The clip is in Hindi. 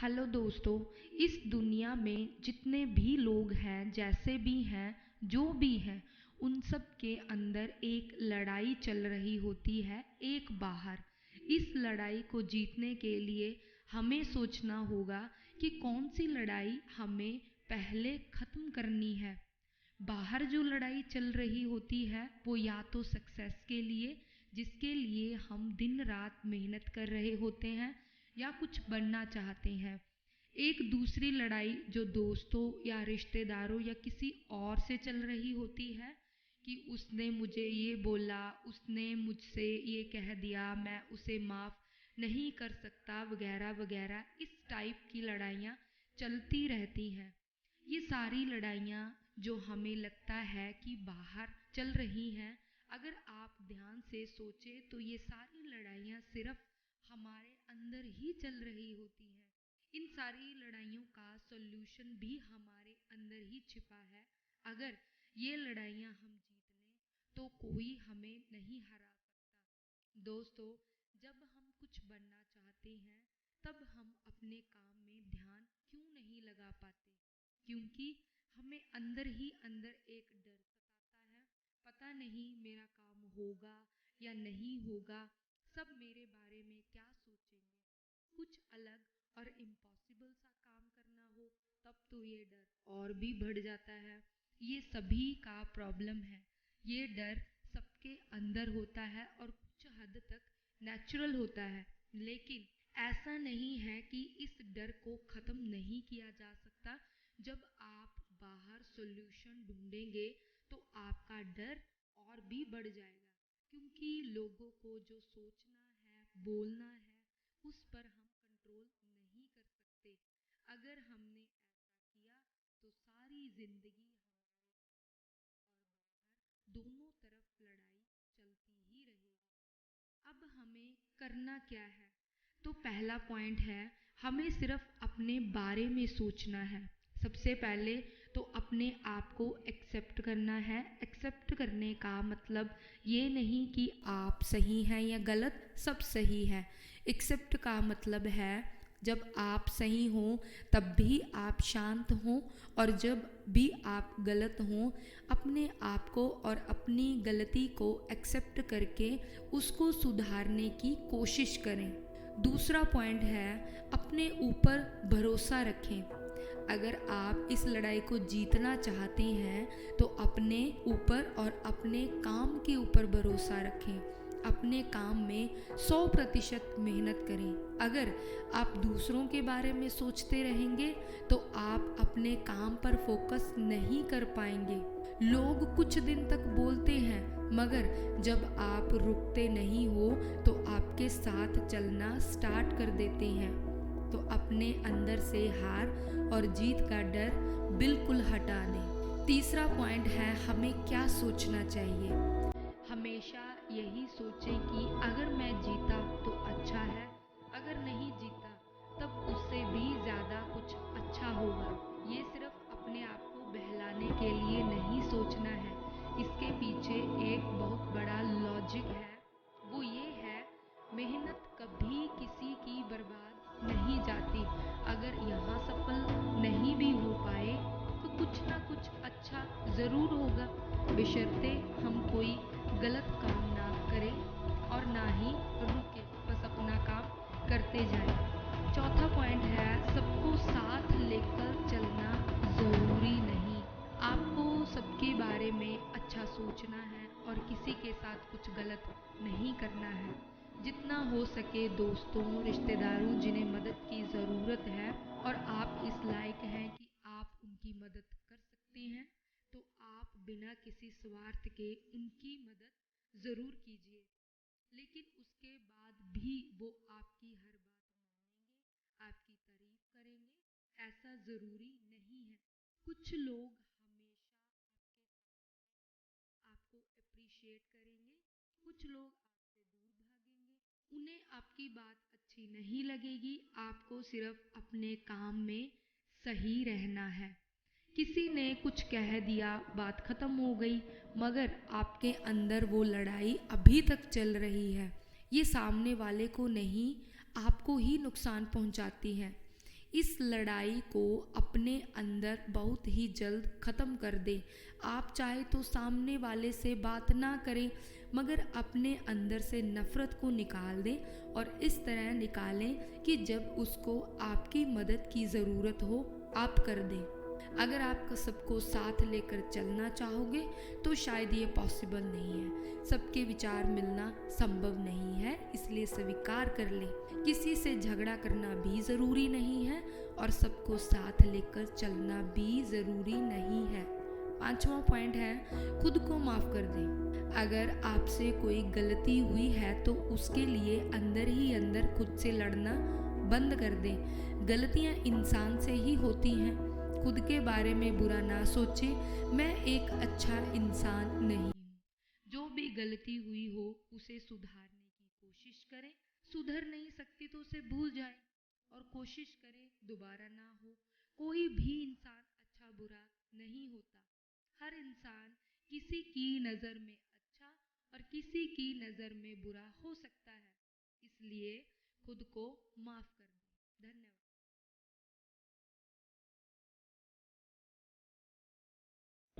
हेलो दोस्तों। इस दुनिया में जितने भी लोग हैं, जैसे भी हैं, जो भी हैं, उन सब के अंदर एक लड़ाई चल रही होती है, एक बाहर। इस लड़ाई को जीतने के लिए हमें सोचना होगा कि कौन सी लड़ाई हमें पहले ख़त्म करनी है। बाहर जो लड़ाई चल रही होती है वो या तो सक्सेस के लिए, जिसके लिए हम दिन रात मेहनत कर रहे होते हैं, या कुछ बनना चाहते हैं। एक दूसरी लड़ाई जो दोस्तों या रिश्तेदारों या किसी और से चल रही होती है कि उसने मुझे ये बोला, उसने मुझसे ये कह दिया, मैं उसे माफ़ नहीं कर सकता, वगैरह वगैरह। इस टाइप की लड़ाइयाँ चलती रहती हैं। ये सारी लड़ाइयाँ जो हमें लगता है कि बाहर चल रही हैं, अगर आप ध्यान से सोचें तो ये सारी लड़ाइयाँ सिर्फ हमारे अंदर ही चल रही होती हैं। इन सारी लड़ाइयों का सॉल्यूशन भी हमारे अंदर ही छिपा है। अगर ये लड़ाइयाँ हम जीत लें तो कोई हमें नहीं हरा सकता। दोस्तों, जब हम कुछ बनना चाहते हैं तब हम अपने काम में ध्यान क्यों नहीं लगा पाते? क्योंकि हमें अंदर ही अंदर एक डर सताता है। पता नहीं मेरा काम होगा या नहीं होगा, सब मेरे बारे में क्या सोचेंगे। कुछ अलग और इम्पॉसिबल सा काम करना हो तब तो ये डर और भी बढ़ जाता है। ये सभी का प्रॉब्लम है। ये डर सबके अंदर होता है और कुछ हद तक नेचुरल होता है। लेकिन ऐसा नहीं है कि इस डर को ख़त्म नहीं किया जा सकता। जब आप बाहर सॉल्यूशन ढूंढेंगे तो आपका डर और भी बढ़ जाएगा। क्योंकि लोगों को जो सोचना है, बोलना है, उस पर हम कंट्रोल नहीं कर सकते। अगर हमने ऐसा किया तो सारी जिंदगी दोनों तरफ लड़ाई चलती ही रहेगी। अब हमें करना क्या है? तो पहला पॉइंट है, हमें सिर्फ अपने बारे में सोचना है। सबसे पहले तो अपने आप को एक्सेप्ट करना है। एक्सेप्ट करने का मतलब ये नहीं कि आप सही हैं या गलत, सब सही है। एक्सेप्ट का मतलब है जब आप सही हों तब भी आप शांत हों, और जब भी आप गलत हों अपने आप को और अपनी गलती को एक्सेप्ट करके उसको सुधारने की कोशिश करें। दूसरा पॉइंट है, अपने ऊपर भरोसा रखें। अगर आप इस लड़ाई को जीतना चाहते हैं तो अपने ऊपर और अपने काम के ऊपर भरोसा रखें। अपने काम में 100% मेहनत करें। अगर आप दूसरों के बारे में सोचते रहेंगे तो आप अपने काम पर फोकस नहीं कर पाएंगे। लोग कुछ दिन तक बोलते हैं, मगर जब आप रुकते नहीं हो तो आपके साथ चलना स्टार्ट कर देते हैं। तो अपने अंदर से हार और जीत का डर बिल्कुल हटा दें। तीसरा पॉइंट है, हमें क्या सोचना चाहिए। हमेशा यही सोचें कि अगर मैं जीता तो अच्छा है, अगर नहीं जीता तब उससे भी ज़्यादा कुछ अच्छा होगा। ये सिर्फ अपने आप को बहलाने के लिए नहीं सोचना है। इसके पीछे एक बहुत बड़ा लॉजिक है। वो ये है, मेहनत कभी किसी की बर्बाद नहीं जाती। अगर यहाँ सफल नहीं भी हो पाए तो कुछ ना कुछ अच्छा ज़रूर होगा, बशर्ते हम कोई गलत काम ना करें और ना ही रुके, बस अपना काम करते जाएं। चौथा पॉइंट है, सबको साथ लेकर चलना ज़रूरी नहीं। आपको सबके बारे में अच्छा सोचना है और किसी के साथ कुछ गलत नहीं करना है। जितना हो सके दोस्तों, रिश्तेदारों जिन्हें मदद की ज़रूरत है और आप इस लायक हैं कि आप उनकी मदद कर सकते हैं, तो आप बिना किसी स्वार्थ के उनकी मदद ज़रूर कीजिए। लेकिन उसके बाद भी वो आपकी हर बात मानेंगे, आपकी तारीफ करेंगे, ऐसा ज़रूरी नहीं है। कुछ लोग हमेशा आपको अप्रिशिएट करेंगे, कुछ लोग आपसे दूर भागेंगे। उन्हें आपकी बात अच्छी नहीं लगेगी। आपको सिर्फ अपने काम में सही रहना है। किसी ने कुछ कह दिया, बात खत्म हो गई, मगर आपके अंदर वो लड़ाई अभी तक चल रही है। ये सामने वाले को नहीं, आपको ही नुकसान पहुंचाती है। इस लड़ाई को अपने अंदर बहुत ही जल्द ख़त्म कर दें। आप चाहे तो सामने वाले से बात ना करें, मगर अपने अंदर से नफ़रत को निकाल दें और इस तरह निकालें कि जब उसको आपकी मदद की ज़रूरत हो आप कर दें। अगर आप सबको साथ लेकर चलना चाहोगे तो शायद ये पॉसिबल नहीं है। सबके विचार मिलना संभव नहीं है, इसलिए स्वीकार कर लें। किसी से झगड़ा करना भी ज़रूरी नहीं है और सबको साथ लेकर चलना भी ज़रूरी नहीं है। 5वां पॉइंट है, खुद को माफ़ कर दें। अगर आपसे कोई गलती हुई है तो उसके लिए अंदर ही अंदर खुद से लड़ना बंद कर दें। गलतियाँ इंसान से ही होती हैं। खुद के बारे में बुरा ना सोचें, मैं एक अच्छा इंसान नहीं हूँ। जो भी गलती हुई हो उसे सुधारने की कोशिश करें। सुधर नहीं सकती तो उसे भूल जाएं और कोशिश करें दोबारा ना हो। कोई भी इंसान अच्छा बुरा नहीं होता। हर इंसान किसी की नज़र में अच्छा और किसी की नज़र में बुरा हो सकता है, इसलिए खुद को माफ़ कर दें। धन्यवाद।